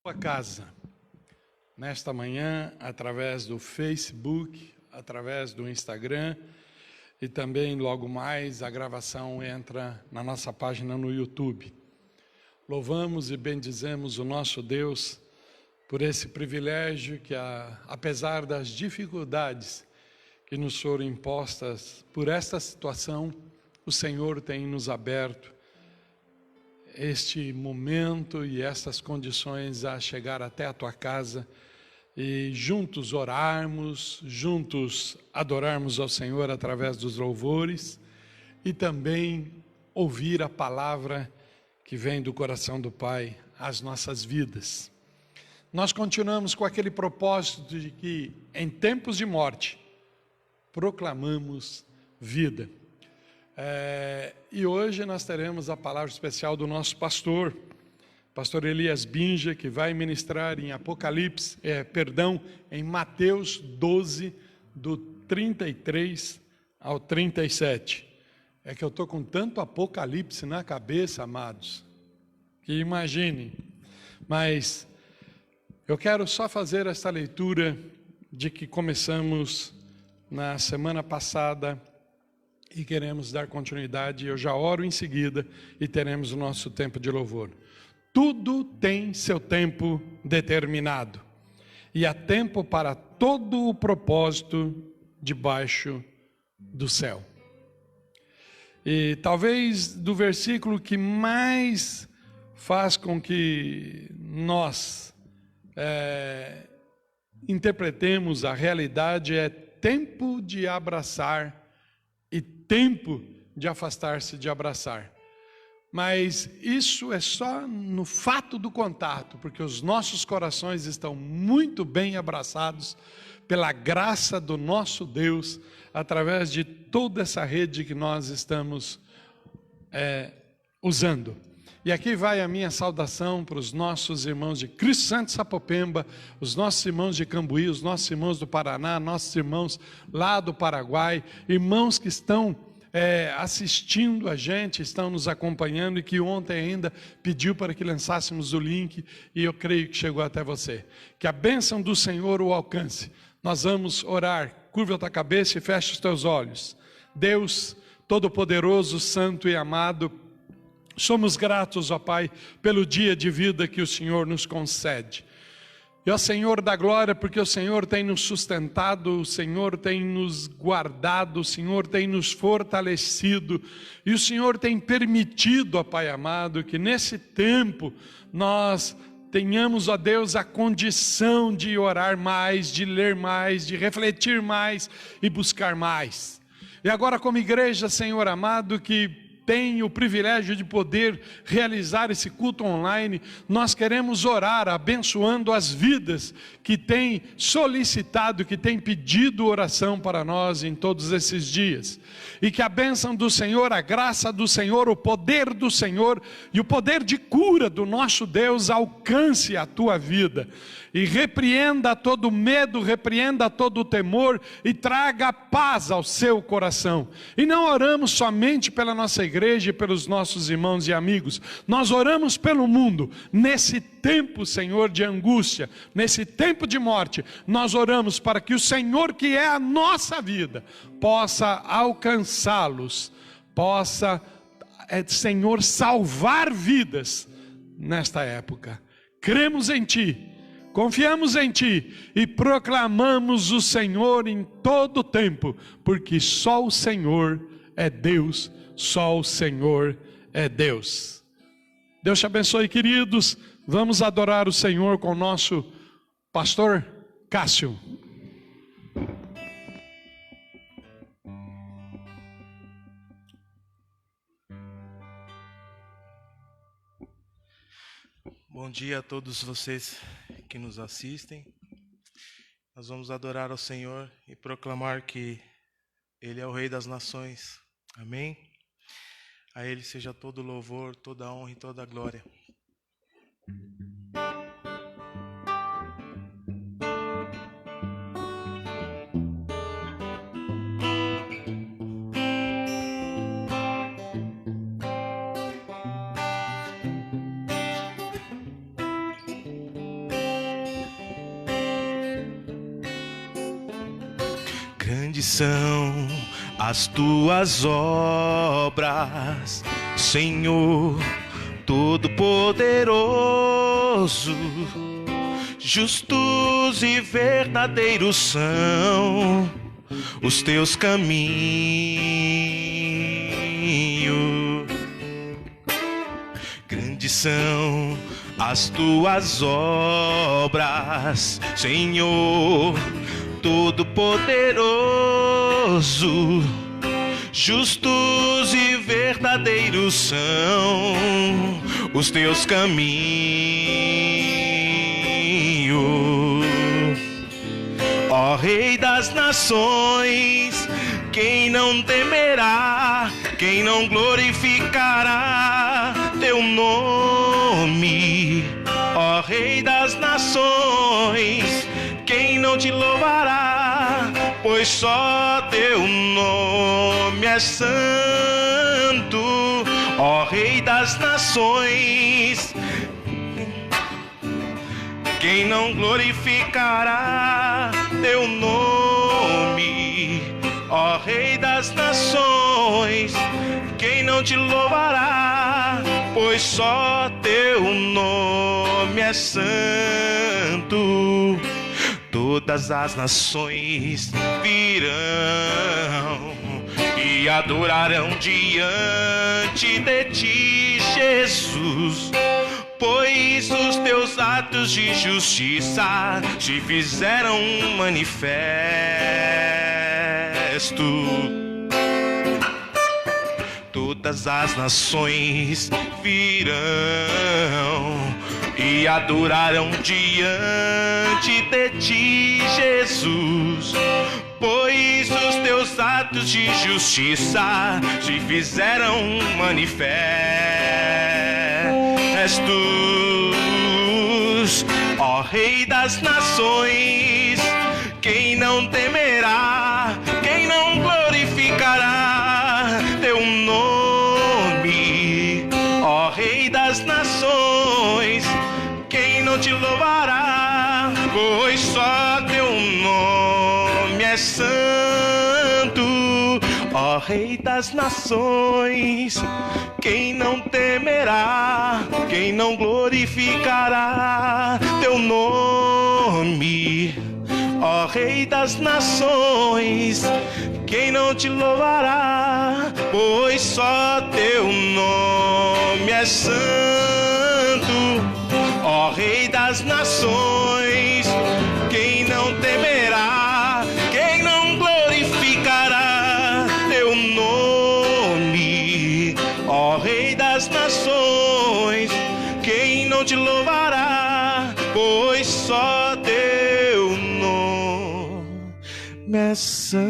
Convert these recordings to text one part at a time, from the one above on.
Sua casa, nesta manhã, através do Facebook, através do Instagram e também logo mais a gravação entra na nossa página no YouTube. Louvamos e bendizemos o nosso Deus por esse privilégio que, apesar das dificuldades que nos foram impostas por esta situação, o Senhor tem nos aberto este momento e estas condições a chegar até a tua casa e juntos orarmos, juntos adorarmos ao Senhor através dos louvores e também ouvir a palavra que vem do coração do Pai às nossas vidas. Nós continuamos com aquele propósito de que em tempos de morte proclamamos vida. E hoje nós teremos a palavra especial do nosso pastor Elias Binja, que vai ministrar em em Mateus 12, do 33 ao 37. É que eu estou com tanto Apocalipse na cabeça, amados, que imaginem. Mas eu quero só fazer esta leitura de que começamos na semana passada e queremos dar continuidade. Eu já oro em seguida e teremos o nosso tempo de louvor. Tudo tem seu tempo determinado e há tempo para todo o propósito debaixo do céu. E talvez do versículo que mais faz com que nós interpretemos a realidade é tempo de abraçar e tempo de afastar-se de abraçar. Mas isso é só no fato do contato, porque os nossos corações estão muito bem abraçados pela graça do nosso Deus, através de toda essa rede que nós estamos usando. E aqui vai a minha saudação para os nossos irmãos de Cristo Santo Sapopemba, os nossos irmãos de Cambuí, os nossos irmãos do Paraná, nossos irmãos lá do Paraguai, irmãos que estão assistindo a gente, estão nos acompanhando e que ontem ainda pediu para que lançássemos o link e eu creio que chegou até você. Que a bênção do Senhor o alcance. Nós vamos orar, curva a tua cabeça e fecha os teus olhos. Deus Todo-Poderoso, Santo e Amado, somos gratos, ó Pai, pelo dia de vida que o Senhor nos concede. E ó Senhor da glória, porque o Senhor tem nos sustentado, o Senhor tem nos guardado, o Senhor tem nos fortalecido, e o Senhor tem permitido, ó Pai amado, que nesse tempo nós tenhamos, ó Deus, a condição de orar mais, de ler mais, de refletir mais e buscar mais. E agora como igreja, Senhor amado, que tem o privilégio de poder realizar esse culto online, nós queremos orar abençoando as vidas que têm solicitado, que têm pedido oração para nós em todos esses dias. E que a bênção do Senhor, a graça do Senhor, o poder do Senhor e o poder de cura do nosso Deus alcance a tua vida. E repreenda todo medo, repreenda todo temor e traga paz ao seu coração. E não oramos somente pela nossa igreja e pelos nossos irmãos e amigos. Nós oramos pelo mundo. Nesse tempo, Senhor, de angústia, nesse tempo de morte, nós oramos para que o Senhor, que é a nossa vida, possa alcançá-los, possa, Senhor, salvar vidas nesta época. Cremos em Ti. Confiamos em Ti e proclamamos o Senhor em todo o tempo, porque só o Senhor é Deus, só o Senhor é Deus. Deus te abençoe, queridos. Vamos adorar o Senhor com o nosso pastor Cássio. Bom dia a todos vocês que nos assistem. Nós vamos adorar ao Senhor e proclamar que Ele é o Rei das Nações. Amém? A Ele seja todo louvor, toda honra e toda glória. Grandes são as tuas obras, Senhor Todo-Poderoso. Justos e verdadeiros são os teus caminhos. Grandes são as tuas obras, Senhor Todo-Poderoso. Justos e verdadeiros são os teus caminhos. Ó Rei das nações, quem não temerá, quem não glorificará teu nome? Ó Rei das nações, quem não te louvará? Pois só teu nome é santo. Ó Rei das nações, quem não glorificará teu nome? Ó Rei das nações, quem não te louvará? Pois só teu nome é santo. Todas as nações virão e adorarão diante de ti, Jesus, pois os teus atos de justiça se fizeram manifesto. Todas as nações virão e adorarão diante de ti, Jesus, pois os teus atos de justiça se fizeram manifestos. Ó Rei das nações, quem não temerá, quem não glorificará teu nome? Ó Rei das nações, quem não te louvará? Pois só teu nome é santo. Ó Rei das nações, quem não temerá, quem não glorificará teu nome? Ó Rei das nações, quem não te louvará? Pois só teu nome é santo. Ó Rei das nações, quem não temerá, quem não glorificará teu nome? Ó Rei das nações, quem não te louvará? Pois só teu nome é santo.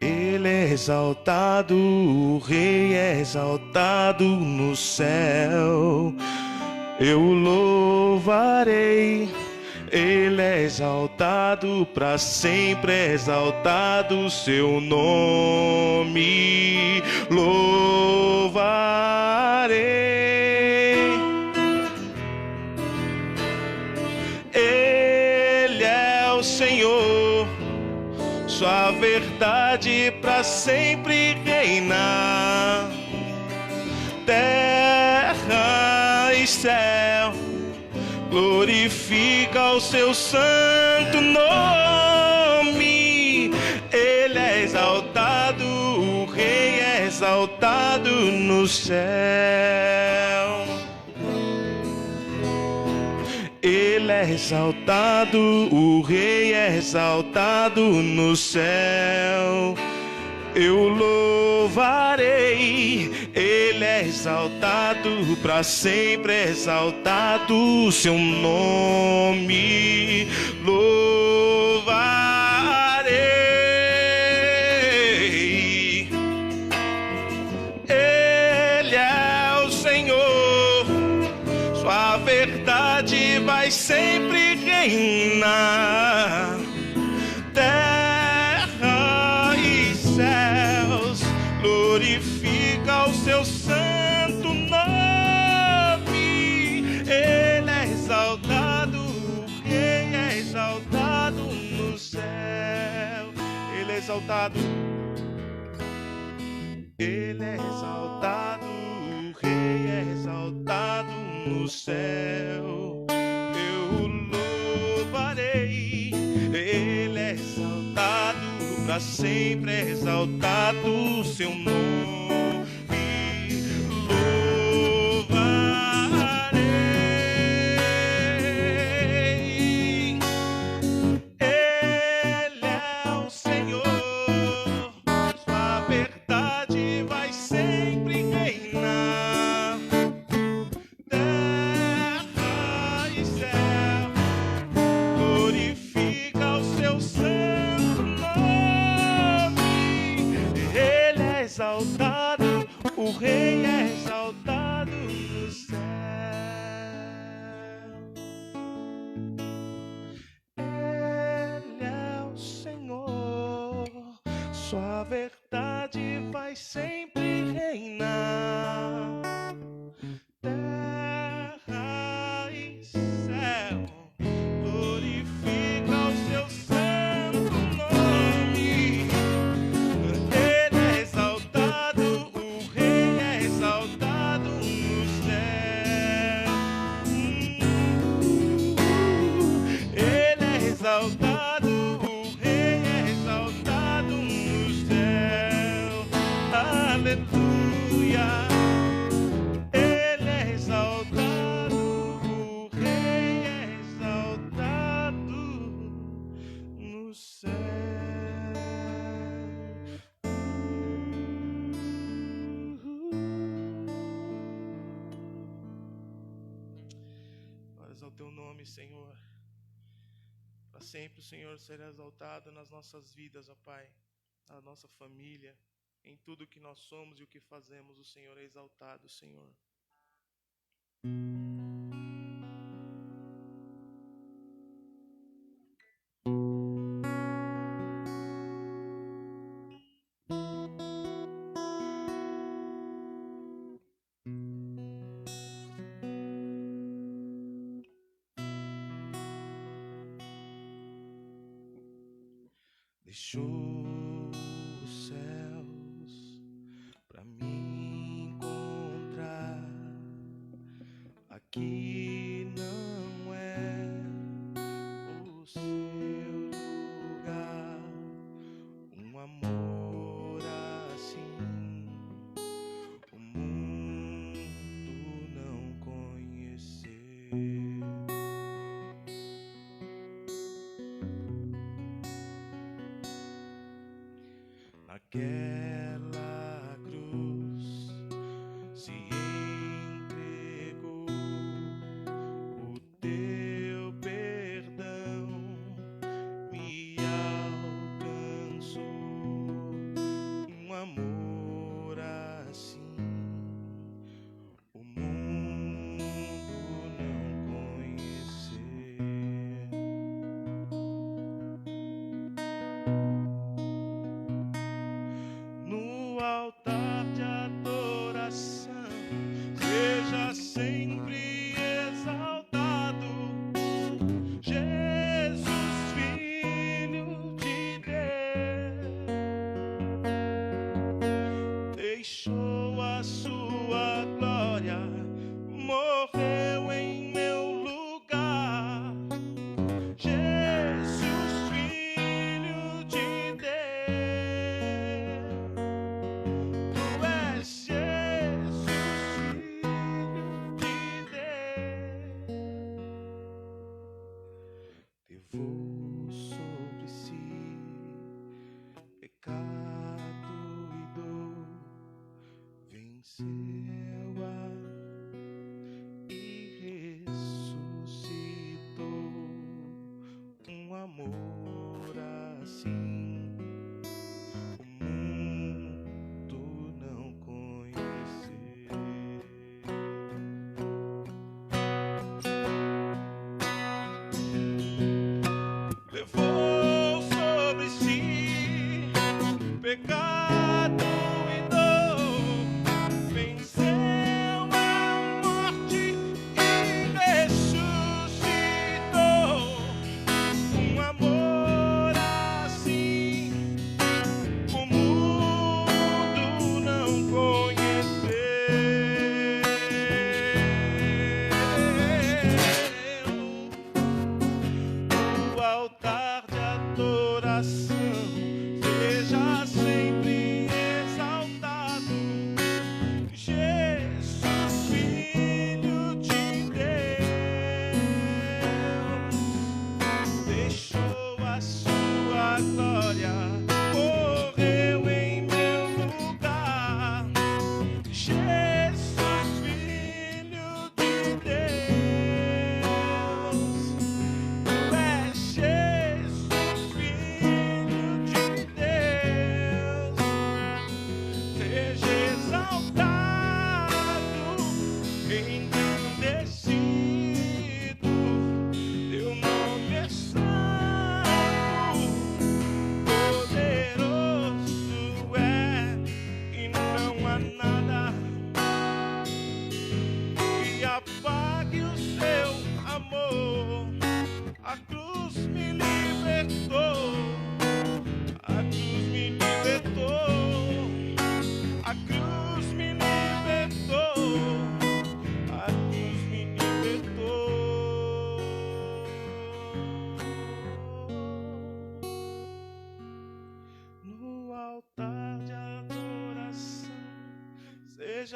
Ele é exaltado, o Rei é exaltado no céu. Eu o louvarei. Ele é exaltado, para sempre é exaltado seu nome. Louvarei. Ele é o Senhor, sua verdade para sempre reina. Terra e céu glorifica o seu santo nome. Ele é exaltado, o Rei é exaltado no céu. Ele é exaltado, o Rei é exaltado no céu. Eu louvarei. Ele é exaltado, para sempre é exaltado seu nome. Louvarei. Ele é o Senhor, sua verdade vai sempre reinar. Terra seu santo nome. Ele é exaltado, o Rei é exaltado no céu. Ele é exaltado, Ele é exaltado, o Rei é exaltado no céu. Eu louvarei, Ele é exaltado, para sempre é exaltado o seu nome. Louvarei, Ele é o Senhor, sua verdade vai sempre reinar. Terra e céu, glorifica o seu santo nome. Ele é exaltado, o Rei é exaltado no céu. Ele é o Senhor, sua verdade vai sempre reinar. Terra e céu, glorifica o seu santo nome. Ele é exaltado, o Rei é exaltado no céu. Ele é exaltado, o Rei é exaltado no céu. Aleluia. Ele é exaltado, o Rei é exaltado no céu. Glórias ao teu nome, Senhor. Para sempre o Senhor será exaltado nas nossas vidas, ó Pai, na nossa família, em tudo que nós somos e o que fazemos, o Senhor é exaltado, Senhor. Deixou os céus para me encontrar. Aqui não é o seu lugar. Um amor assim o mundo não conheceu. Naquela cruz se entregou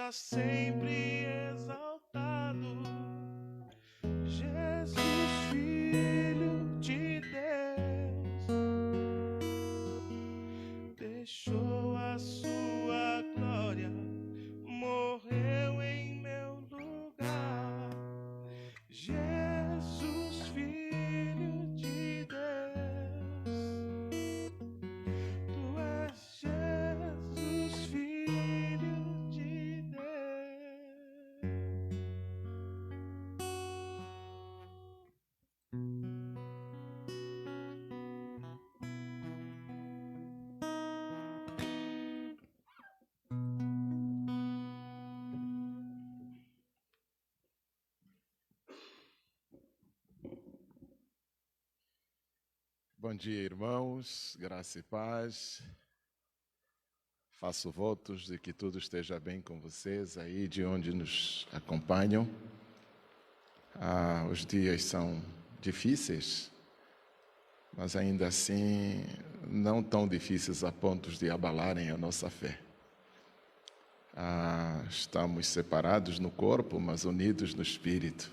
seja sempre exaltado. Jesus, Filho de Deus, deixou a sua glória, morreu em meu lugar. Jesus, Filho de Deus, tu és Jesus, Filho de Deus. Bom dia, irmãos, graça e paz. Faço votos de que tudo esteja bem com vocês aí de onde nos acompanham. Os dias são difíceis, mas ainda assim não tão difíceis a ponto de abalarem a nossa fé. Estamos separados no corpo, mas unidos no espírito.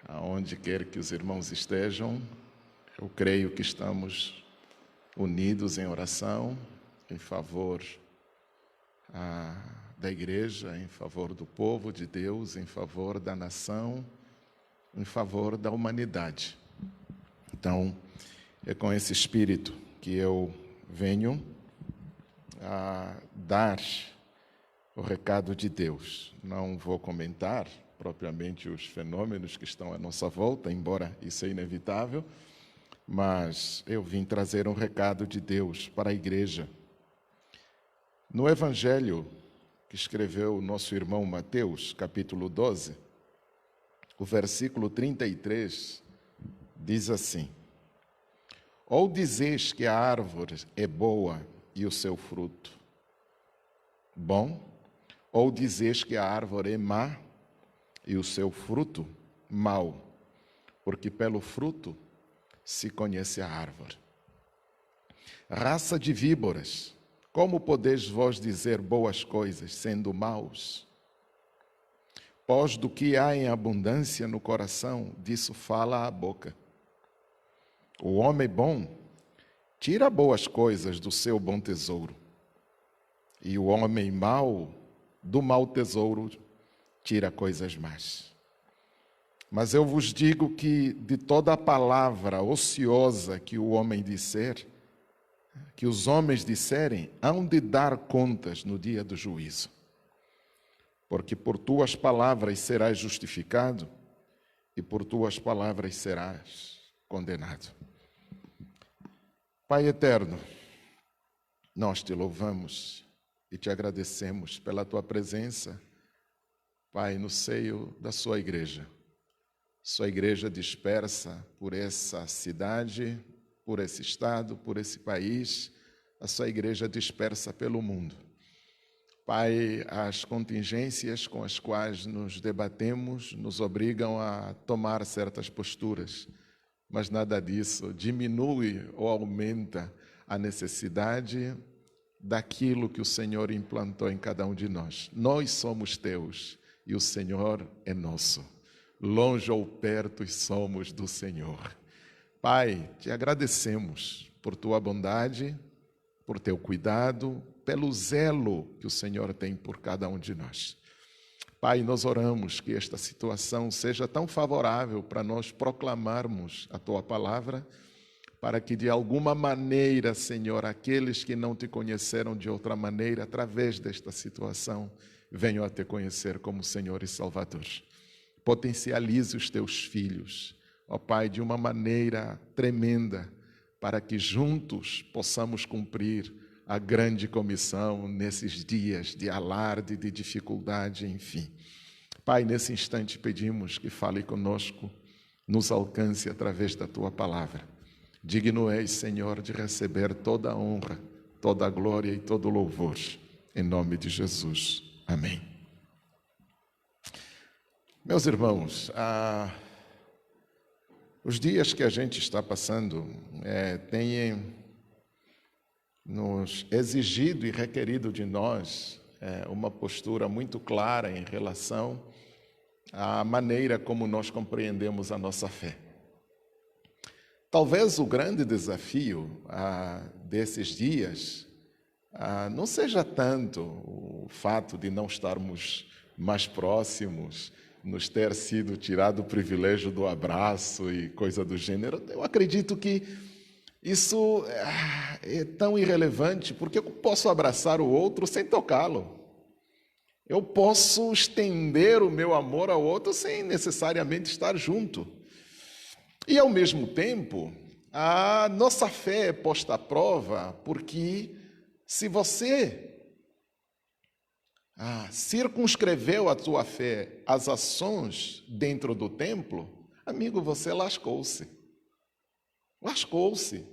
Aonde quer que os irmãos estejam, eu creio que estamos unidos em oração, em favor da igreja, em favor do povo de Deus, em favor da nação, em favor da humanidade. Então, é com esse espírito que eu venho a dar o recado de Deus. Não vou comentar propriamente os fenômenos que estão à nossa volta, embora isso é inevitável, mas eu vim trazer um recado de Deus para a igreja. No Evangelho que escreveu o nosso irmão Mateus, capítulo 12, o versículo 33, diz assim: ou dizeis que a árvore é boa e o seu fruto bom, ou dizeis que a árvore é má e o seu fruto mau, porque pelo fruto se conhece a árvore. Raça de víboras, como podeis vós dizer boas coisas, sendo maus? Pois do que há em abundância no coração, disso fala a boca. O homem bom tira boas coisas do seu bom tesouro, e o homem mau, do mau tesouro, tira coisas más. Mas eu vos digo que de toda a palavra ociosa que o homem disser, que os homens disserem, hão de dar contas no dia do juízo. Porque por tuas palavras serás justificado, e por tuas palavras serás condenado. Pai eterno, nós te louvamos e te agradecemos pela tua presença, Pai, no seio da sua igreja. Sua igreja dispersa por essa cidade, por esse estado, por esse país, a sua igreja dispersa pelo mundo. Pai, as contingências com as quais nos debatemos nos obrigam a tomar certas posturas, mas nada disso diminui ou aumenta a necessidade daquilo que o Senhor implantou em cada um de nós. Nós somos teus e o Senhor é nosso. Longe ou perto somos do Senhor. Pai, te agradecemos por tua bondade, por teu cuidado, pelo zelo que o Senhor tem por cada um de nós. Pai, nós oramos que esta situação seja tão favorável para nós proclamarmos a tua palavra, para que de alguma maneira, Senhor, aqueles que não te conheceram de outra maneira, através desta situação, venham a te conhecer como Senhor e Salvador. Potencialize os teus filhos, ó Pai, de uma maneira tremenda, para que juntos possamos cumprir a grande comissão nesses dias de alarde, de dificuldade, enfim. Pai, nesse instante pedimos que fale conosco, nos alcance através da tua palavra. Digno és, Senhor, de receber toda a honra, toda a glória e todo o louvor. Em nome de Jesus. Amém. Meus irmãos, os dias que a gente está passando têm nos exigido e requerido de nós uma postura muito clara em relação à maneira como nós compreendemos a nossa fé. Talvez o grande desafio desses dias não seja tanto o fato de não estarmos mais próximos, nos ter sido tirado o privilégio do abraço e coisa do gênero. Eu acredito que isso é tão irrelevante, porque eu posso abraçar o outro sem tocá-lo. Eu posso estender o meu amor ao outro sem necessariamente estar junto. E, ao mesmo tempo, a nossa fé é posta à prova, porque se você circunscreveu a tua fé às ações dentro do templo, amigo, você lascou-se. Lascou-se.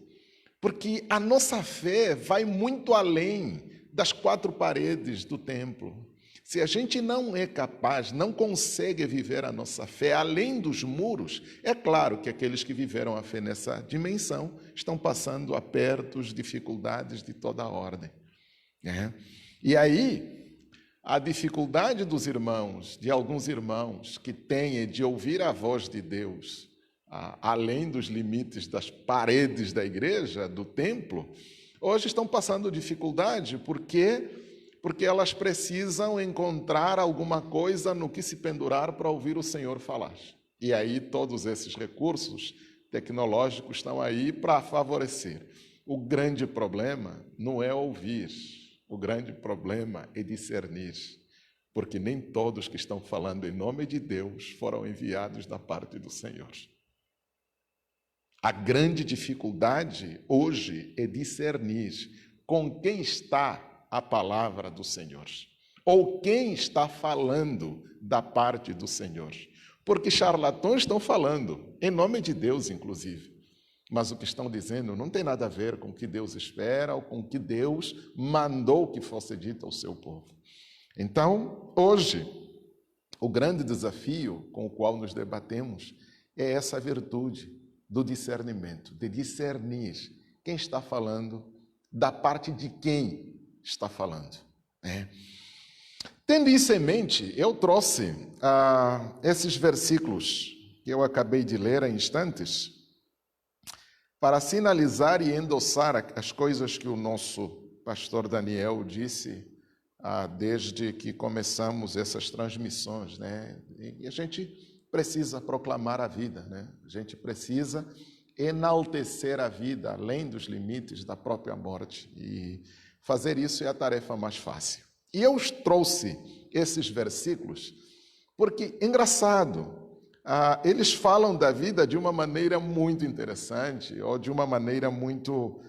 Porque a nossa fé vai muito além das quatro paredes do templo. Se a gente não é capaz, não consegue viver a nossa fé além dos muros, é claro que aqueles que viveram a fé nessa dimensão estão passando apertos, dificuldades de toda ordem. E aí, a dificuldade dos irmãos, de alguns irmãos que têm de ouvir a voz de Deus, além dos limites das paredes da igreja, do templo, hoje estão passando dificuldade porque elas precisam encontrar alguma coisa no que se pendurar para ouvir o Senhor falar. E aí todos esses recursos tecnológicos estão aí para favorecer. O grande problema não é ouvir, o grande problema é discernir, porque nem todos que estão falando em nome de Deus foram enviados da parte do Senhor. A grande dificuldade hoje é discernir com quem está a palavra do Senhor, ou quem está falando da parte do Senhor. Porque charlatões estão falando, em nome de Deus, inclusive, mas o que estão dizendo não tem nada a ver com o que Deus espera ou com o que Deus mandou que fosse dito ao seu povo. Então, hoje, o grande desafio com o qual nos debatemos é essa virtude do discernimento, de discernir quem está falando, da parte de quem está falando. Tendo isso em mente, eu trouxe esses versículos que eu acabei de ler há instantes, para sinalizar e endossar as coisas que o nosso pastor Daniel disse desde que começamos essas transmissões, E a gente precisa proclamar a vida, A gente precisa enaltecer a vida além dos limites da própria morte, e fazer isso é a tarefa mais fácil. E eu trouxe esses versículos porque, engraçado, eles falam da vida de uma maneira muito interessante, ou de uma maneira muito,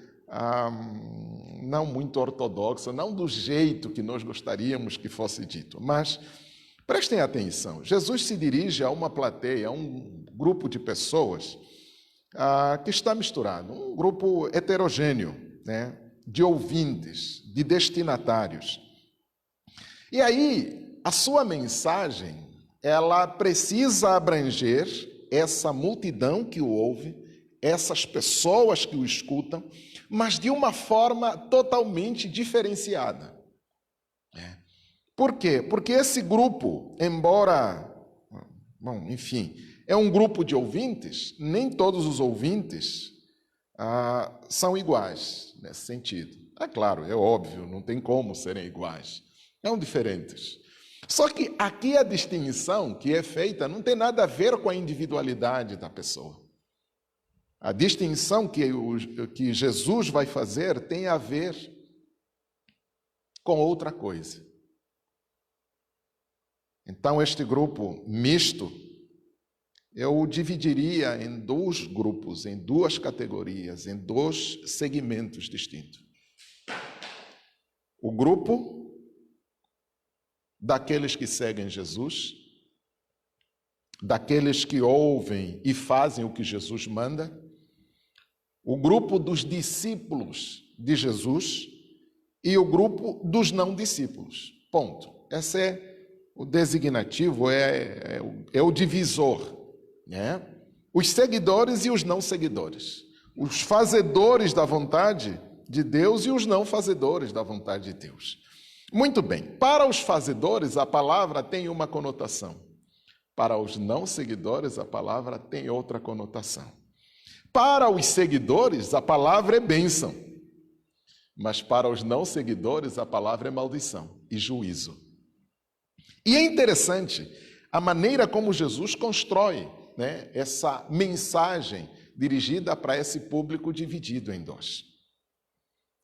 não muito ortodoxa, não do jeito que nós gostaríamos que fosse dito. Mas prestem atenção, Jesus se dirige a uma plateia, a um grupo de pessoas que está misturado, um grupo heterogêneo, de ouvintes, de destinatários. E aí, a sua mensagem, ela precisa abranger essa multidão que o ouve, essas pessoas que o escutam, mas de uma forma totalmente diferenciada. Por quê? Porque esse grupo, embora, enfim, é um grupo de ouvintes, nem todos os ouvintes são iguais nesse sentido. É claro, é óbvio, não tem como serem iguais, são diferentes. Só que aqui a distinção que é feita não tem nada a ver com a individualidade da pessoa. A distinção que Jesus vai fazer tem a ver com outra coisa. Então, este grupo misto, eu o dividiria em dois grupos, em duas categorias, em dois segmentos distintos. O grupo daqueles que seguem Jesus, daqueles que ouvem e fazem o que Jesus manda, o grupo dos discípulos de Jesus e o grupo dos não discípulos. Ponto. Esse é o designativo, é o divisor, Os seguidores e os não seguidores, os fazedores da vontade de Deus e os não fazedores da vontade de Deus. Muito bem, para os fazedores a palavra tem uma conotação. Para os não seguidores a palavra tem outra conotação. Para os seguidores a palavra é bênção. Mas para os não seguidores a palavra é maldição e juízo. E é interessante a maneira como Jesus constrói, né, essa mensagem dirigida para esse público dividido em dois.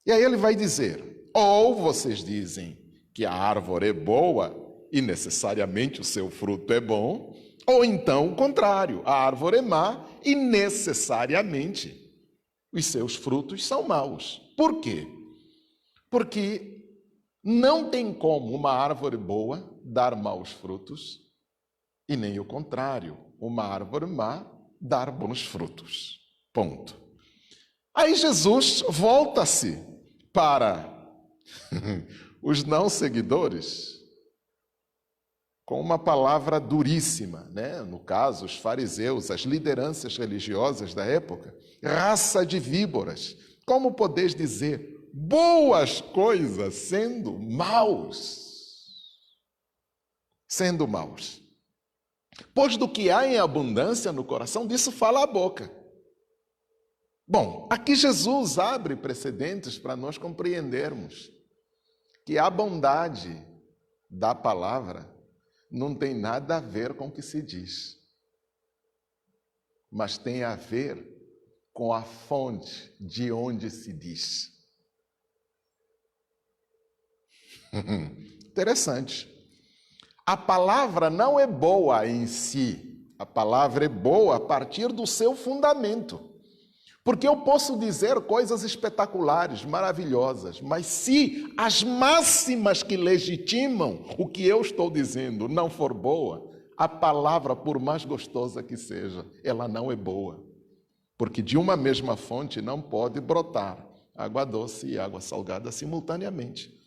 E aí ele vai dizer: ou vocês dizem que a árvore é boa e necessariamente o seu fruto é bom, ou então o contrário, a árvore é má e necessariamente os seus frutos são maus. Por quê? Porque não tem como uma árvore boa dar maus frutos e nem o contrário, uma árvore má dar bons frutos. Ponto. Aí Jesus volta-se para os não seguidores com uma palavra duríssima, né? No caso, os fariseus, as lideranças religiosas da época, raça de víboras. Como podeis dizer boas coisas sendo maus? Sendo maus. Pois do que há em abundância no coração, disso fala a boca. Bom, aqui Jesus abre precedentes para nós compreendermos que a bondade da palavra não tem nada a ver com o que se diz, mas tem a ver com a fonte de onde se diz. Interessante. A palavra não é boa em si, a palavra é boa a partir do seu fundamento. Porque eu posso dizer coisas espetaculares, maravilhosas, mas se as máximas que legitimam o que eu estou dizendo não for boa, a palavra, por mais gostosa que seja, ela não é boa. Porque de uma mesma fonte não pode brotar água doce e água salgada simultaneamente.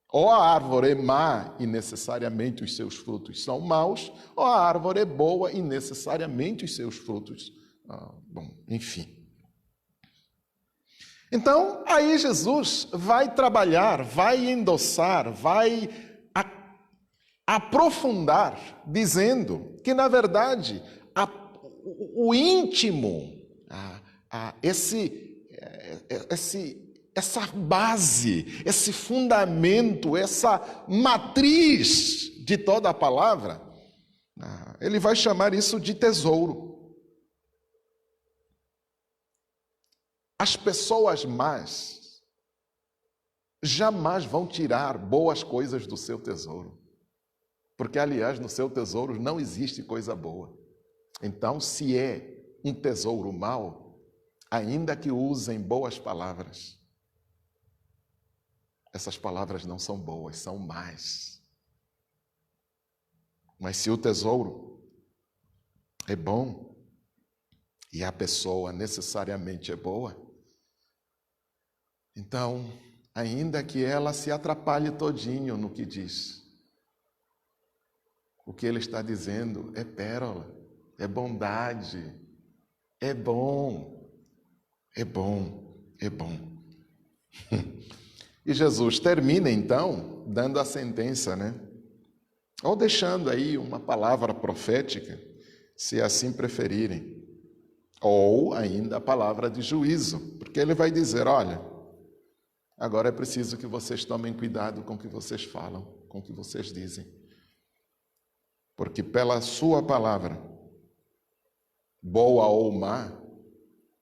Ou a árvore é má e necessariamente os seus frutos são maus, ou a árvore é boa e necessariamente os seus frutos, enfim. Então, aí Jesus vai trabalhar, vai endossar, vai aprofundar, dizendo que, na verdade, o íntimo, essa base, esse fundamento, essa matriz de toda a palavra, ele vai chamar isso de tesouro. As pessoas más jamais vão tirar boas coisas do seu tesouro. Porque, aliás, no seu tesouro não existe coisa boa. Então, se é um tesouro mau, ainda que usem boas palavras, essas palavras não são boas, são más. Mas se o tesouro é bom e a pessoa necessariamente é boa, então, ainda que ela se atrapalhe todinho no que diz, o que ele está dizendo é pérola, é bondade, é bom, é bom, é bom. E Jesus termina, então, dando a sentença, né? Ou deixando aí uma palavra profética, se assim preferirem. Ou ainda a palavra de juízo, porque ele vai dizer, olha, agora é preciso que vocês tomem cuidado com o que vocês falam, com o que vocês dizem. Porque pela sua palavra, boa ou má,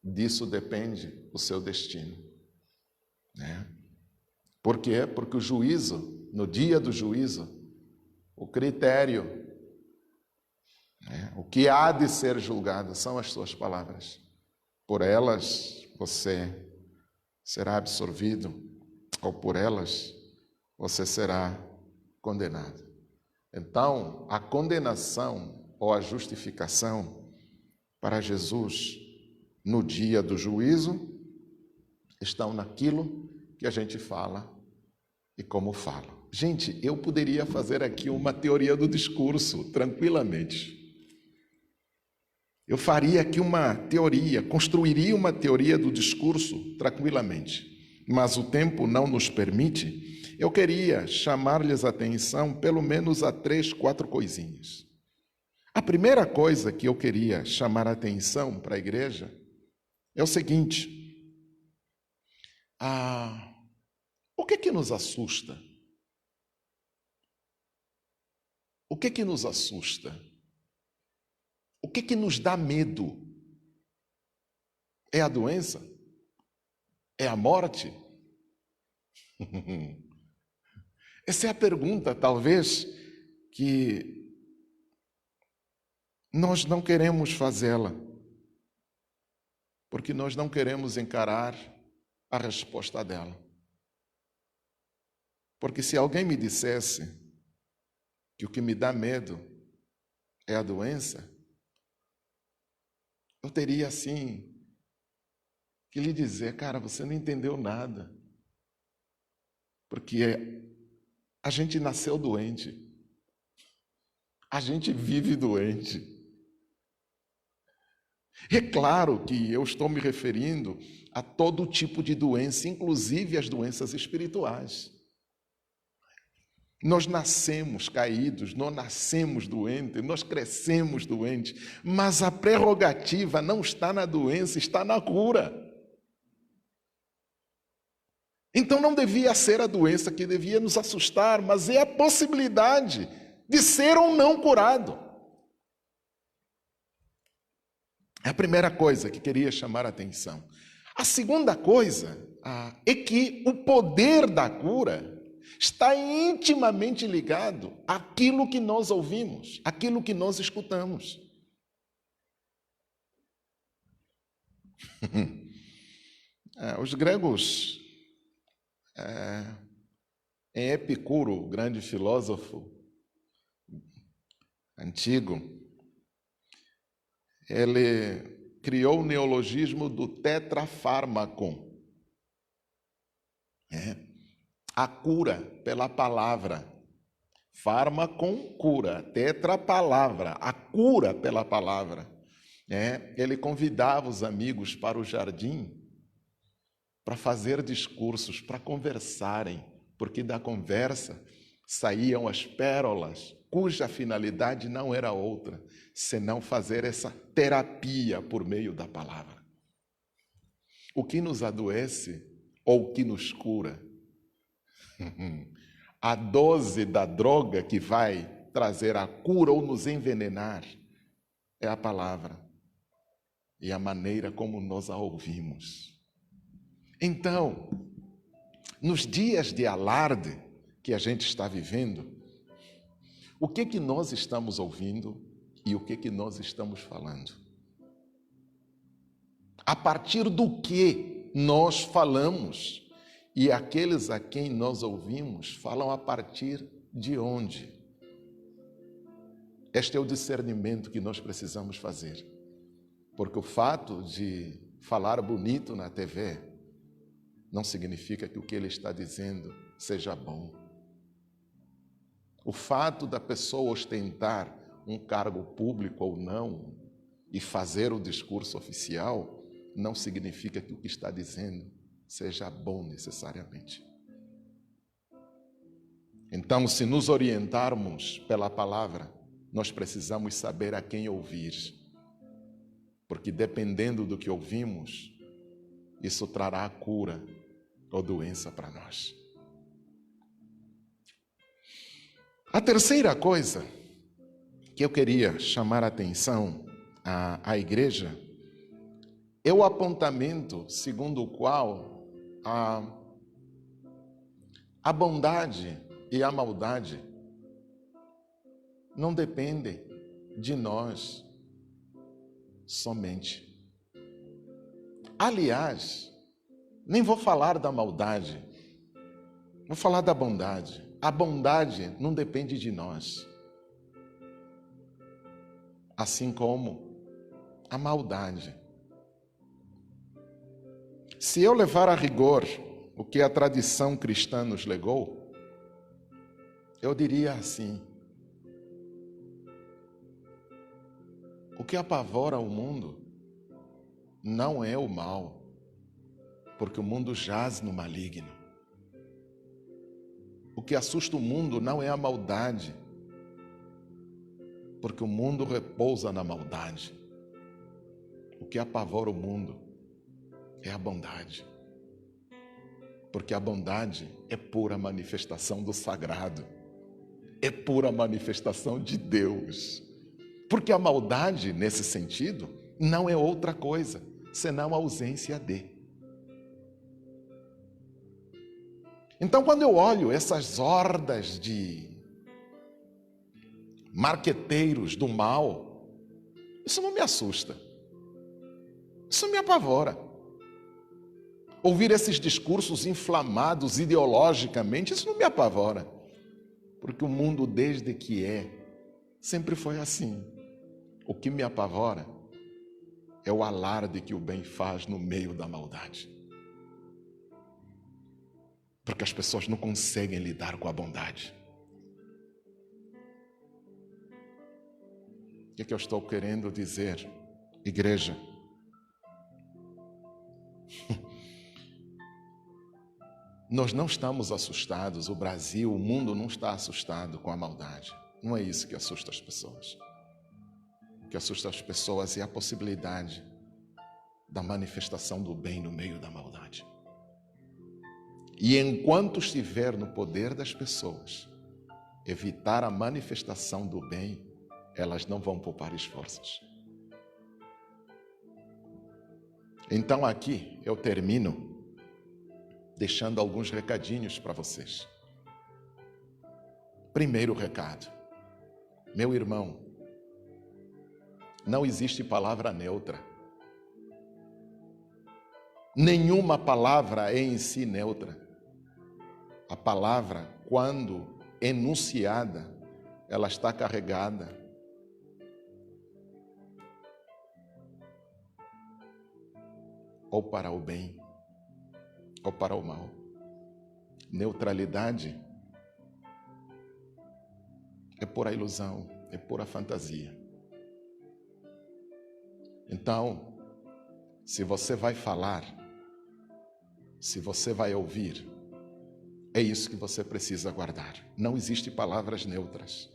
disso depende o seu destino. Né? Por quê? Porque o juízo, no dia do juízo, o critério, o que há de ser julgado são as suas palavras. Por elas você será absolvido, ou por elas você será condenado. Então, a condenação ou a justificação para Jesus no dia do juízo estão naquilo que a gente fala e como fala. Gente, eu poderia fazer aqui uma teoria do discurso, tranquilamente. Eu faria aqui uma teoria, construiria uma teoria do discurso tranquilamente. Mas o tempo não nos permite, eu queria chamar-lhes a atenção pelo menos a 3, 4 coisinhas. A primeira coisa que eu queria chamar a atenção para a igreja é o seguinte: o que nos assusta? O que nos assusta? O que nos dá medo? É a doença? É a morte? Essa é a pergunta, talvez, que nós não queremos fazê-la, porque nós não queremos encarar a resposta dela. Porque se alguém me dissesse que o que me dá medo é a doença, eu teria assim que lhe dizer: cara, você não entendeu nada. Porque a gente nasceu doente. A gente vive doente. É claro que eu estou me referindo a todo tipo de doença, inclusive as doenças espirituais. Nós nascemos caídos, nós nascemos doentes, nós crescemos doentes, mas a prerrogativa não está na doença, está na cura. Então não devia ser a doença que devia nos assustar, mas é a possibilidade de ser ou não curado. É a primeira coisa que queria chamar a atenção. A segunda coisa é que o poder da cura está intimamente ligado àquilo que nós ouvimos, àquilo que nós escutamos. Os gregos, em Epicuro, grande filósofo antigo, ele criou o neologismo do tetrafármacon. A cura pela palavra. Fármacon, cura. Tetra, palavra. A cura pela palavra. Ele convidava os amigos para o jardim para fazer discursos, para conversarem, porque da conversa saíam as pérolas, cuja finalidade não era outra, senão fazer essa terapia por meio da palavra. O que nos adoece ou o que nos cura? A dose da droga que vai trazer a cura ou nos envenenar é a palavra e a maneira como nós a ouvimos. Então, nos dias de alarde que a gente está vivendo, o que nós estamos ouvindo e o que nós estamos falando? A partir do que nós falamos e aqueles a quem nós ouvimos falam a partir de onde? Este é o discernimento que nós precisamos fazer. Porque o fato de falar bonito na TV não significa que o que ele está dizendo seja bom. O fato da pessoa ostentar um cargo público ou não e fazer o discurso oficial não significa que o que está dizendo seja bom necessariamente. Então, se nos orientarmos pela palavra, nós precisamos saber a quem ouvir. Porque dependendo do que ouvimos, isso trará a cura ou doença para nós. A terceira coisa que eu queria chamar a atenção à igreja é o apontamento segundo o qual a bondade e a maldade não dependem de nós somente. Aliás, nem vou falar da maldade, vou falar da bondade. A bondade não depende de nós, assim como a maldade. Se eu levar a rigor o que a tradição cristã nos legou, eu diria assim: o que apavora o mundo não é o mal, porque o mundo jaz no maligno. O que assusta o mundo não é a maldade, porque o mundo repousa na maldade. O que apavora o mundo é a bondade, porque a bondade é pura manifestação do sagrado, é pura manifestação de Deus. Porque a maldade, nesse sentido, não é outra coisa, senão a ausência de. Então, quando eu olho essas hordas de marqueteiros do mal, isso não me assusta, isso me apavora. Ouvir esses discursos inflamados ideologicamente, isso não me apavora, porque o mundo, desde que sempre foi assim. O que me apavora é o alarde que o bem faz no meio da maldade. Porque as pessoas não conseguem lidar com a bondade. O que é que eu estou querendo dizer, igreja? Nós não estamos assustados, o Brasil, o mundo não está assustado com a maldade. Não é isso que assusta as pessoas. O que assusta as pessoas é a possibilidade da manifestação do bem no meio da maldade. E enquanto estiver no poder das pessoas, evitar a manifestação do bem, elas não vão poupar esforços. Então aqui eu termino deixando alguns recadinhos para vocês. Primeiro recado, meu irmão, não existe palavra neutra. Nenhuma palavra é em si neutra. A palavra, quando enunciada, ela está carregada ou para o bem ou para o mal. Neutralidade é pura ilusão, é pura fantasia. Então, se você vai falar, se você vai ouvir, é isso que você precisa guardar. Não existe palavras neutras.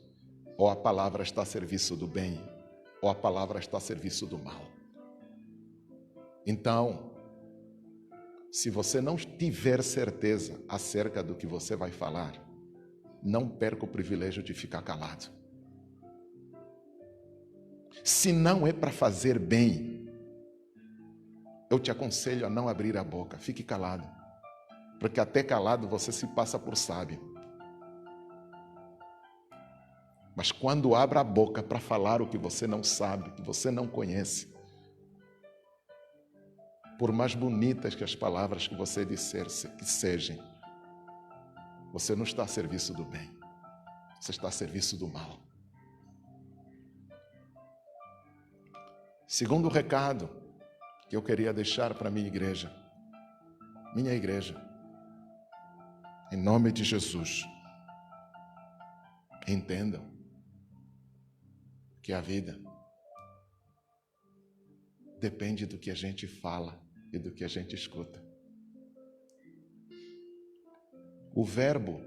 Ou a palavra está a serviço do bem, ou a palavra está a serviço do mal. Então, se você não tiver certeza acerca do que você vai falar, não perca o privilégio de ficar calado. Se não é para fazer bem, eu te aconselho a não abrir a boca, fique calado, porque até calado você se passa por sábio. Mas quando abre a boca para falar o que você não sabe, que você não conhece, por mais bonitas que as palavras que você disser que sejam, você não está a serviço do bem, você está a serviço do mal. Segundo recado que eu queria deixar para minha igreja, em nome de Jesus, entendam que a vida depende do que a gente fala e do que a gente escuta. O verbo,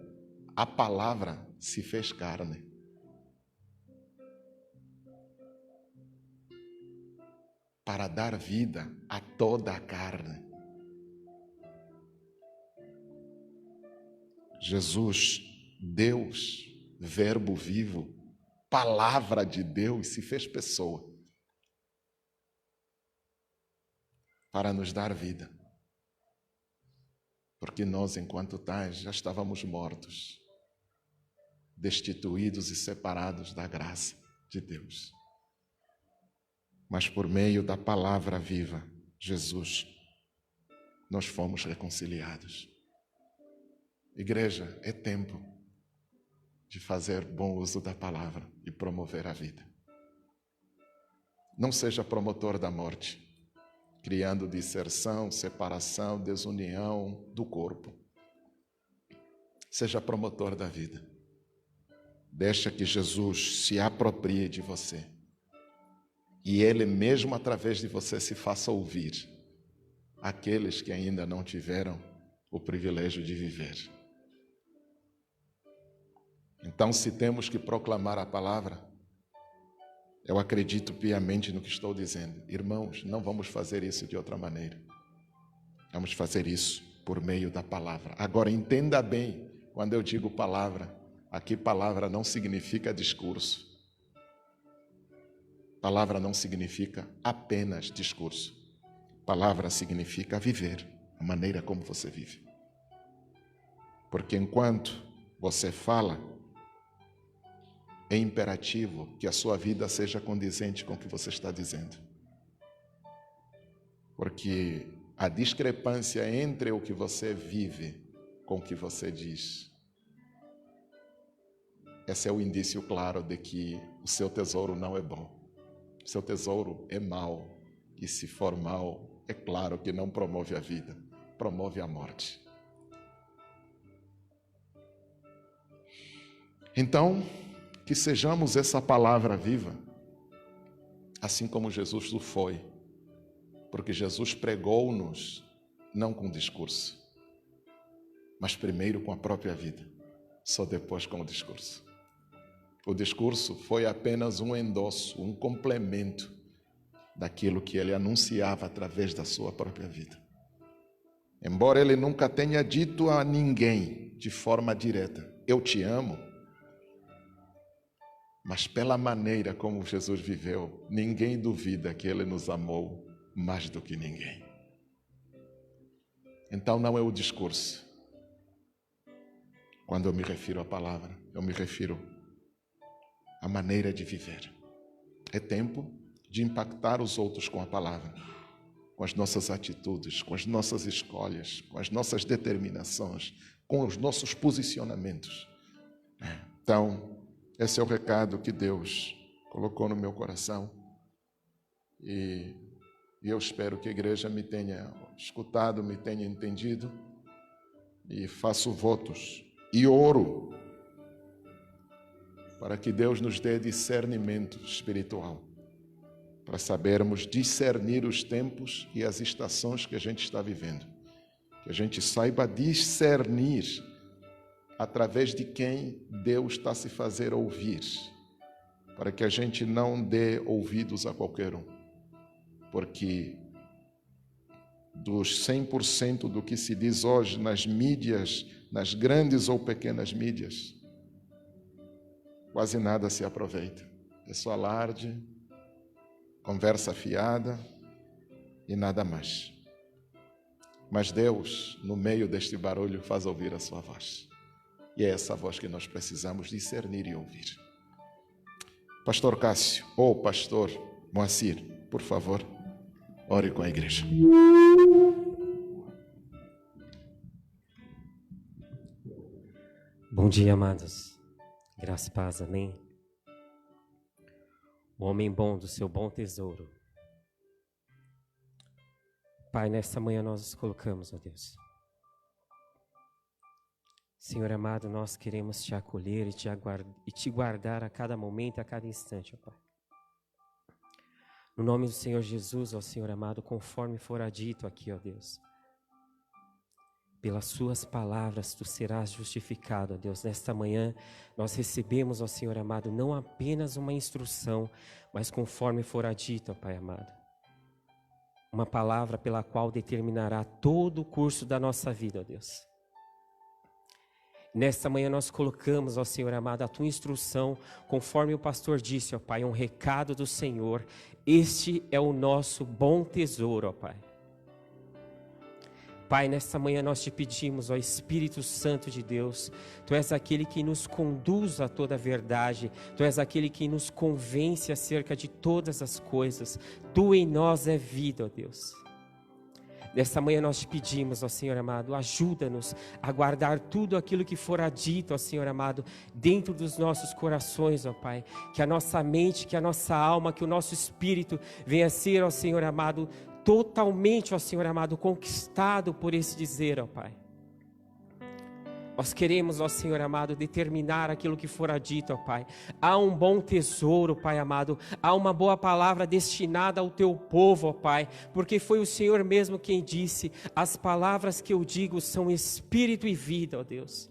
a palavra, se fez carne. Para dar vida a toda a carne. Jesus, Deus, verbo vivo, palavra de Deus, se fez pessoa para nos dar vida. Porque nós, enquanto tais, já estávamos mortos, destituídos e separados da graça de Deus. Mas por meio da palavra viva, Jesus, nós fomos reconciliados. Igreja, é tempo de fazer bom uso da palavra e promover a vida. Não seja promotor da morte, criando disserção, separação, desunião do corpo. Seja promotor da vida. Deixa que Jesus se aproprie de você. E Ele mesmo através de você se faça ouvir aqueles que ainda não tiveram o privilégio de viver. Então, se temos que proclamar a palavra, eu acredito piamente no que estou dizendo. Irmãos, não vamos fazer isso de outra maneira. Vamos fazer isso por meio da palavra. Agora, entenda bem, quando eu digo palavra, aqui palavra não significa discurso. Palavra não significa apenas discurso. Palavra significa viver, a maneira como você vive. Porque enquanto você fala, é imperativo que a sua vida seja condizente com o que você está dizendo. Porque a discrepância entre o que você vive com o que você diz, esse é o indício claro de que o seu tesouro não é bom. O seu tesouro é mau. E se for mau, é claro que não promove a vida, promove a morte. Então, que sejamos essa palavra viva, assim como Jesus o foi, porque Jesus pregou-nos não com discurso, mas primeiro com a própria vida, só depois com o discurso. O discurso foi apenas um endosso, um complemento daquilo que ele anunciava através da sua própria vida. Embora ele nunca tenha dito a ninguém de forma direta, eu te amo, mas pela maneira como Jesus viveu, ninguém duvida que ele nos amou mais do que ninguém. Então não é o discurso. Quando eu me refiro à palavra, eu me refiro à maneira de viver. É tempo de impactar os outros com a palavra, com as nossas atitudes, com as nossas escolhas, com as nossas determinações, com os nossos posicionamentos. Então, esse é o recado que Deus colocou no meu coração e eu espero que a igreja me tenha escutado, me tenha entendido e faço votos e oro para que Deus nos dê discernimento espiritual, para sabermos discernir os tempos e as estações que a gente está vivendo, que a gente saiba discernir através de quem Deus está se fazer ouvir, para que a gente não dê ouvidos a qualquer um, porque dos 100% do que se diz hoje nas mídias, nas grandes ou pequenas mídias, quase nada se aproveita, é só alarde, conversa fiada e nada mais. Mas Deus, no meio deste barulho, faz ouvir a sua voz. E é essa voz que nós precisamos discernir e ouvir. Pastor Cássio, ou Pastor Moacir, por favor, ore com a igreja. Bom dia, amados. Graça e paz, amém. O homem bom do seu bom tesouro. Pai, nesta manhã nós nos colocamos, ó Deus. Senhor amado, nós queremos te acolher e te guardar a cada momento, a cada instante, ó Pai. No nome do Senhor Jesus, ó Senhor amado, conforme fora dito aqui, ó Deus. Pelas suas palavras tu serás justificado, ó Deus. Nesta manhã nós recebemos, ó Senhor amado, não apenas uma instrução, mas conforme fora dito, ó Pai amado. Uma palavra pela qual determinará todo o curso da nossa vida, ó Deus. Nesta manhã nós colocamos, ó Senhor amado, a tua instrução, conforme o pastor disse, ó Pai, um recado do Senhor. Este é o nosso bom tesouro, ó Pai. Pai, nesta manhã nós te pedimos, ó Espírito Santo de Deus, Tu és aquele que nos conduz a toda a verdade, Tu és aquele que nos convence acerca de todas as coisas, Tu em nós é vida, ó Deus. Nesta manhã nós te pedimos, ó Senhor amado, ajuda-nos a guardar tudo aquilo que fora dito, ó Senhor amado, dentro dos nossos corações, ó Pai. Que a nossa mente, que a nossa alma, que o nosso espírito venha a ser, ó Senhor amado, totalmente, ó Senhor amado, conquistado por esse dizer, ó Pai. Nós queremos, ó Senhor amado, determinar aquilo que fora dito, ó Pai. Há um bom tesouro, Pai amado. Há uma boa palavra destinada ao Teu povo, ó Pai. Porque foi o Senhor mesmo quem disse, as palavras que eu digo são espírito e vida, ó Deus.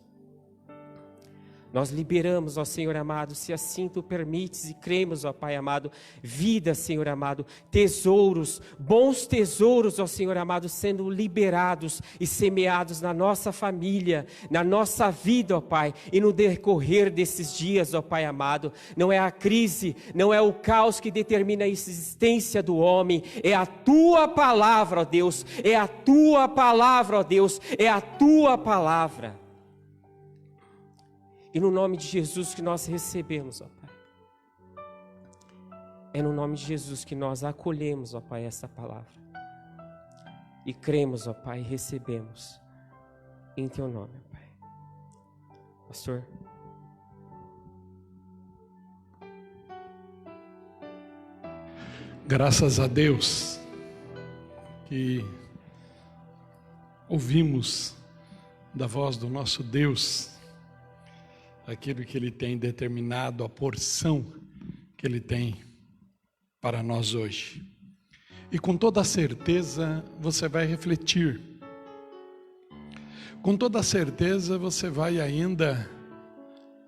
Nós liberamos, ó Senhor amado, se assim Tu permites e cremos, ó Pai amado, vida, Senhor amado, tesouros, bons tesouros, ó Senhor amado, sendo liberados e semeados na nossa família, na nossa vida, ó Pai, e no decorrer desses dias, ó Pai amado. Não é a crise, não é o caos que determina a existência do homem, é a Tua palavra, ó Deus, é a Tua palavra, ó Deus, é a Tua palavra. E no nome de Jesus que nós recebemos, ó Pai. É no nome de Jesus que nós acolhemos, ó Pai, essa palavra. E cremos, ó Pai, e recebemos. Em Teu nome, ó Pai. Pastor. Graças a Deus que ouvimos da voz do nosso Deus aquilo que Ele tem determinado, a porção que Ele tem para nós hoje. E com toda certeza você vai refletir. Com toda certeza você vai ainda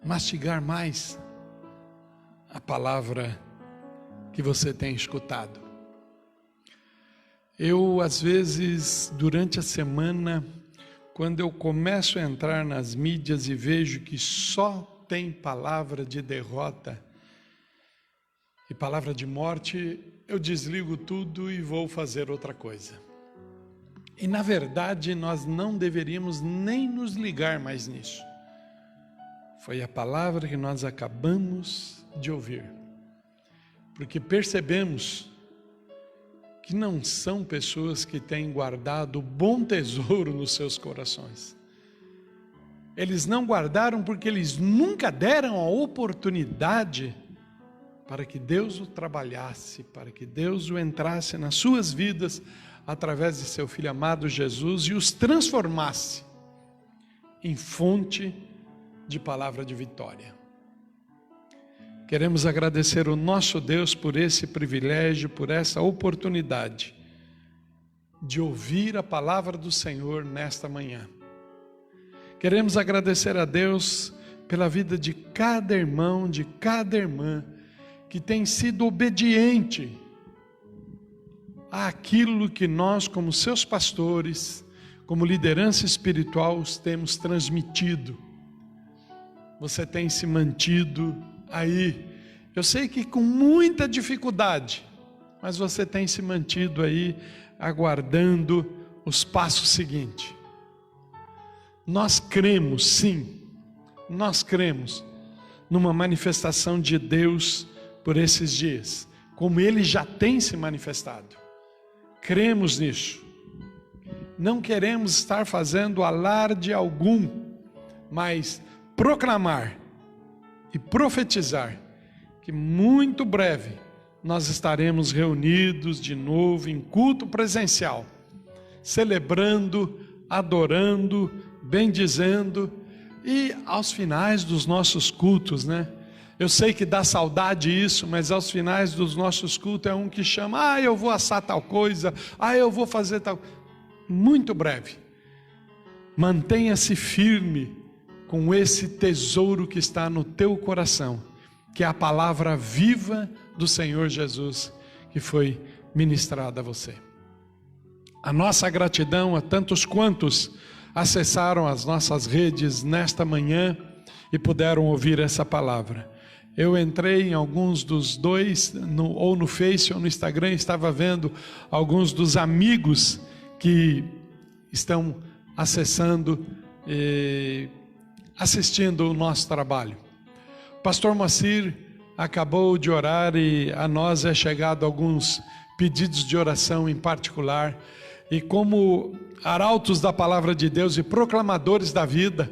mastigar mais a palavra que você tem escutado. Eu, às vezes, durante a semana, quando eu começo a entrar nas mídias e vejo que só tem palavra de derrota e palavra de morte, eu desligo tudo e vou fazer outra coisa. E na verdade nós não deveríamos nem nos ligar mais nisso. Foi a palavra que nós acabamos de ouvir. Porque percebemos que não são pessoas que têm guardado bom tesouro nos seus corações. Eles não guardaram porque eles nunca deram a oportunidade para que Deus o trabalhasse, para que Deus o entrasse nas suas vidas através de seu Filho amado Jesus e os transformasse em fonte de palavra de vitória. Queremos agradecer o nosso Deus por esse privilégio, por essa oportunidade de ouvir a palavra do Senhor nesta manhã. Queremos agradecer a Deus pela vida de cada irmão, de cada irmã que tem sido obediente àquilo que nós, como seus pastores, como liderança espiritual, temos transmitido. Você tem se mantido aí, eu sei que com muita dificuldade, mas você tem se mantido aí, aguardando os passos seguintes. Nós cremos, sim, nós cremos numa manifestação de Deus por esses dias, como Ele já tem se manifestado. Cremos nisso. Não queremos estar fazendo alarde algum, mas proclamar e profetizar que muito breve nós estaremos reunidos de novo em culto presencial, celebrando, adorando, bendizendo, e aos finais dos nossos cultos, né? Eu sei que dá saudade isso, mas aos finais dos nossos cultos é um que chama, eu vou assar tal coisa, eu vou fazer tal. Muito breve. Mantenha-se firme com esse tesouro que está no teu coração, que é a palavra viva do Senhor Jesus, que foi ministrada a você. A nossa gratidão a tantos quantos acessaram as nossas redes nesta manhã e puderam ouvir essa palavra. Eu entrei em alguns dos dois, ou no Face ou no Instagram, estava vendo alguns dos amigos que estão acessando e assistindo o nosso trabalho. O pastor Moacir acabou de orar e a nós é chegado alguns pedidos de oração em particular. E como arautos da palavra de Deus e proclamadores da vida,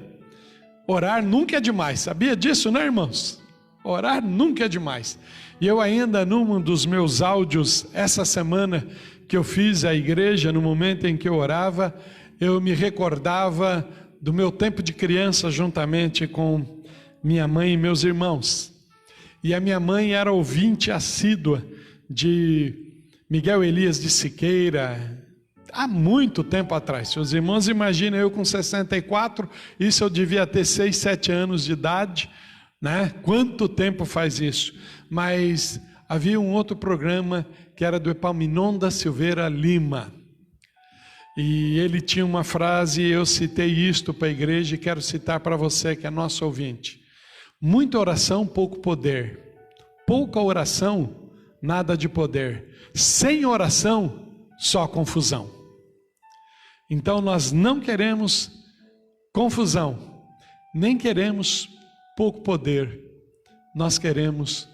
orar nunca é demais. Sabia disso, né, irmãos? Orar nunca é demais. E eu ainda, num dos meus áudios, essa semana que eu fiz à igreja, no momento em que eu orava, eu me recordava do meu tempo de criança, juntamente com minha mãe e meus irmãos. E a minha mãe era ouvinte assídua de Miguel Elias de Siqueira, há muito tempo atrás. Se os irmãos imaginam eu com 64, isso eu devia ter 6, 7 anos de idade, né? Quanto tempo faz isso? Mas havia um outro programa que era do Epaminondas Silveira Lima. E ele tinha uma frase, eu citei isto para a igreja e quero citar para você que é nosso ouvinte. Muita oração, pouco poder. Pouca oração, nada de poder. Sem oração, só confusão. Então nós não queremos confusão, nem queremos pouco poder. Nós queremos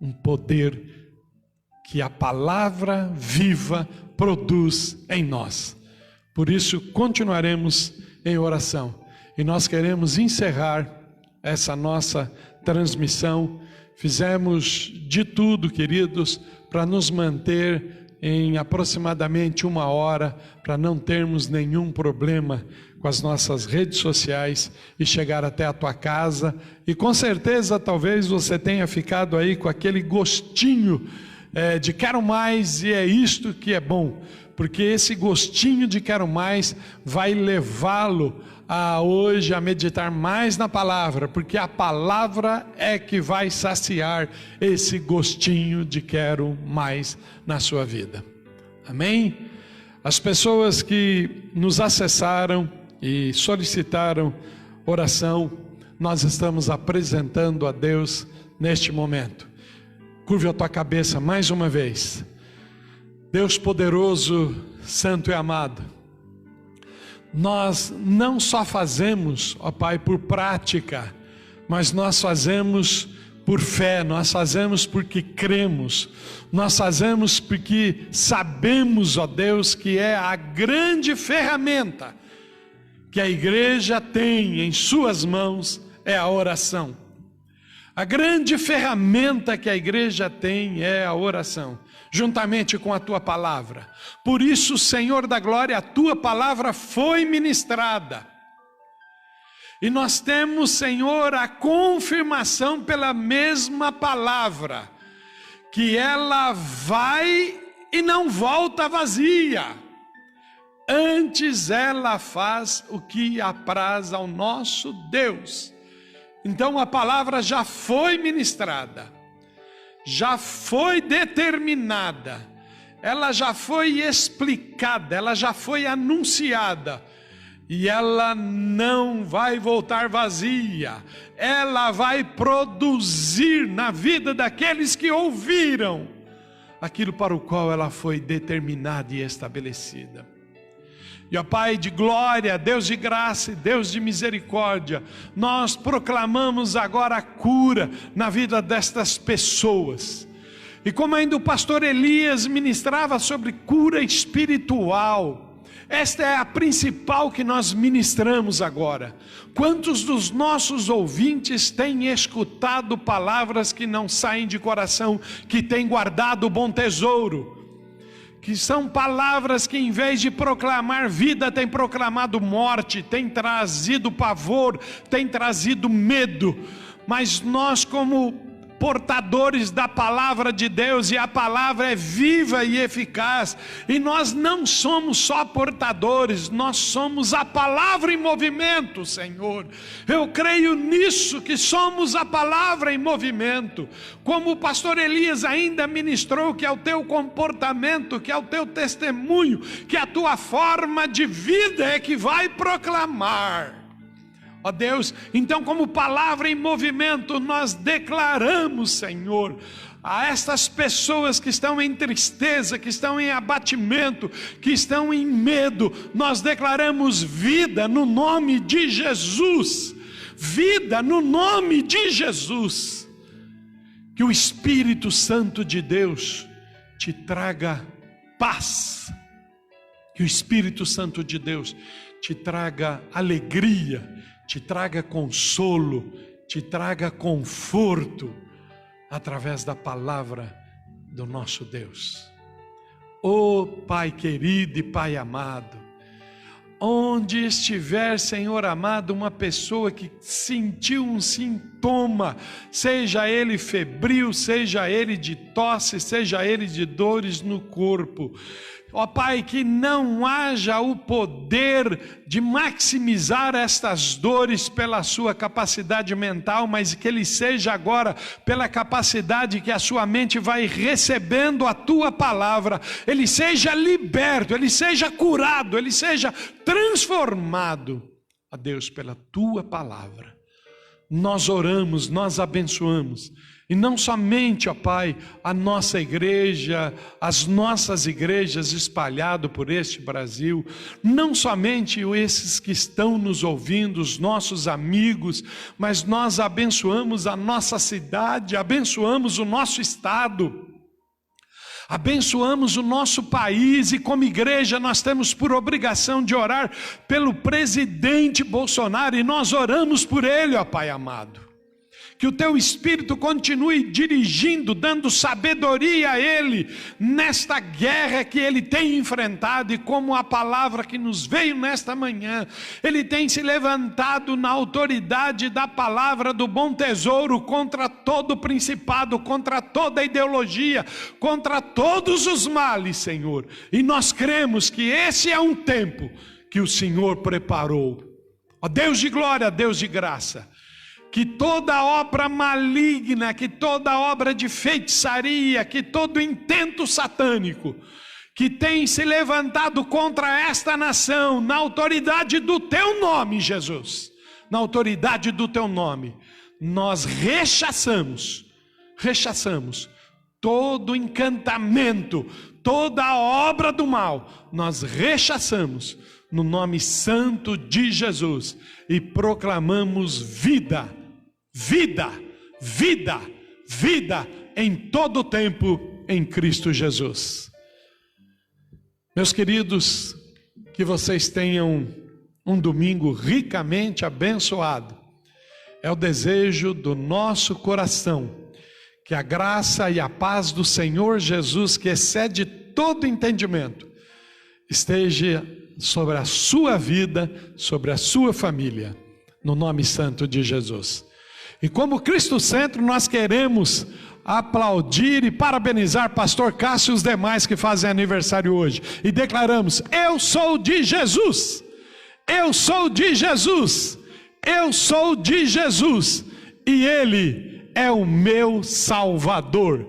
um poder que a palavra viva produz em nós. Por isso continuaremos em oração. E nós queremos encerrar essa nossa transmissão. Fizemos de tudo, queridos, para nos manter em aproximadamente 1 hora, para não termos nenhum problema com as nossas redes sociais e chegar até a tua casa. E com certeza talvez você tenha ficado aí com aquele gostinho de quero mais, e é isto que é bom, porque esse gostinho de quero mais vai levá-lo a hoje a meditar mais na palavra, porque a palavra é que vai saciar esse gostinho de quero mais na sua vida. Amém? As pessoas que nos acessaram e solicitaram oração, nós estamos apresentando a Deus neste momento. Curve a tua cabeça mais uma vez. Deus poderoso, santo e amado, nós não só fazemos, ó Pai, por prática, mas nós fazemos por fé, nós fazemos porque cremos, nós fazemos porque sabemos, ó Deus, que é a grande ferramenta que a igreja tem em suas mãos, é a oração. A grande ferramenta que a igreja tem é a oração, juntamente com a tua palavra. Por isso, Senhor da glória, a tua palavra foi ministrada. E nós temos, Senhor, a confirmação pela mesma palavra, que ela vai e não volta vazia. Antes ela faz o que apraz ao nosso Deus. Então a palavra já foi ministrada, já foi determinada, ela já foi explicada, ela já foi anunciada, e ela não vai voltar vazia, ela vai produzir na vida daqueles que ouviram aquilo para o qual ela foi determinada e estabelecida. E ó Pai de glória, Deus de graça e Deus de misericórdia, nós proclamamos agora a cura na vida destas pessoas. E como ainda o pastor Elias ministrava sobre cura espiritual, esta é a principal que nós ministramos agora. Quantos dos nossos ouvintes têm escutado palavras que não saem de coração, que têm guardado o bom tesouro? Que são palavras que em vez de proclamar vida, têm proclamado morte, têm trazido pavor, têm trazido medo. Mas nós, como portadores da palavra de Deus, e a palavra é viva e eficaz, e nós não somos só portadores, nós somos a palavra em movimento, Senhor. Eu creio nisso, que somos a palavra em movimento, como o pastor Elias ainda ministrou, que é o teu comportamento, que é o teu testemunho, que a tua forma de vida é que vai proclamar. Ó Deus, então como palavra em movimento, nós declaramos, Senhor, a estas pessoas que estão em tristeza, que estão em abatimento, que estão em medo, nós declaramos vida no nome de Jesus, vida no nome de Jesus. Que o Espírito Santo de Deus te traga paz, que o Espírito Santo de Deus te traga alegria, te traga consolo, te traga conforto, através da palavra do nosso Deus. Oh Pai querido e Pai amado, onde estiver, Senhor amado, uma pessoa que sentiu um sintoma, seja ele febril, seja ele de tosse, seja ele de dores no corpo. Ó Pai, que não haja o poder de maximizar estas dores pela sua capacidade mental, mas que ele seja agora pela capacidade que a sua mente vai recebendo a tua palavra, ele seja liberto, ele seja curado, ele seja transformado, ó Deus, pela tua palavra. Nós oramos, nós abençoamos. E não somente, ó Pai, a nossa igreja, as nossas igrejas espalhadas por este Brasil, não somente esses que estão nos ouvindo, os nossos amigos, mas nós abençoamos a nossa cidade, abençoamos o nosso estado, abençoamos o nosso país, e como igreja nós temos por obrigação de orar pelo presidente Bolsonaro, e nós oramos por ele, ó Pai amado. Que o teu Espírito continue dirigindo, dando sabedoria a ele, nesta guerra que ele tem enfrentado, e como a palavra que nos veio nesta manhã, ele tem se levantado na autoridade da palavra do bom tesouro, contra todo principado, contra toda ideologia, contra todos os males, Senhor, e nós cremos que esse é um tempo que o Senhor preparou, ó Deus de glória, Deus de graça, que toda obra maligna, que toda obra de feitiçaria, que todo intento satânico que tem se levantado contra esta nação, na autoridade do teu nome, Jesus, na autoridade do teu nome, nós rechaçamos todo encantamento, toda obra do mal, nós rechaçamos no nome santo de Jesus e proclamamos vida, vida, vida, vida em todo o tempo em Cristo Jesus. Meus queridos, que vocês tenham um domingo ricamente abençoado. É o desejo do nosso coração que a graça e a paz do Senhor Jesus, que excede todo entendimento, esteja sobre a sua vida, sobre a sua família, no nome santo de Jesus. E como Cristo Centro, nós queremos aplaudir e parabenizar pastor Cássio e os demais que fazem aniversário hoje, e declaramos: eu sou de Jesus, eu sou de Jesus, eu sou de Jesus, e Ele é o meu Salvador.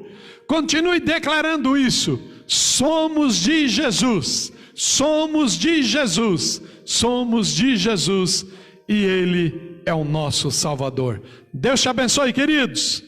Continue declarando isso: somos de Jesus, somos de Jesus, somos de Jesus, e Ele é o nosso Salvador. Deus te abençoe, queridos.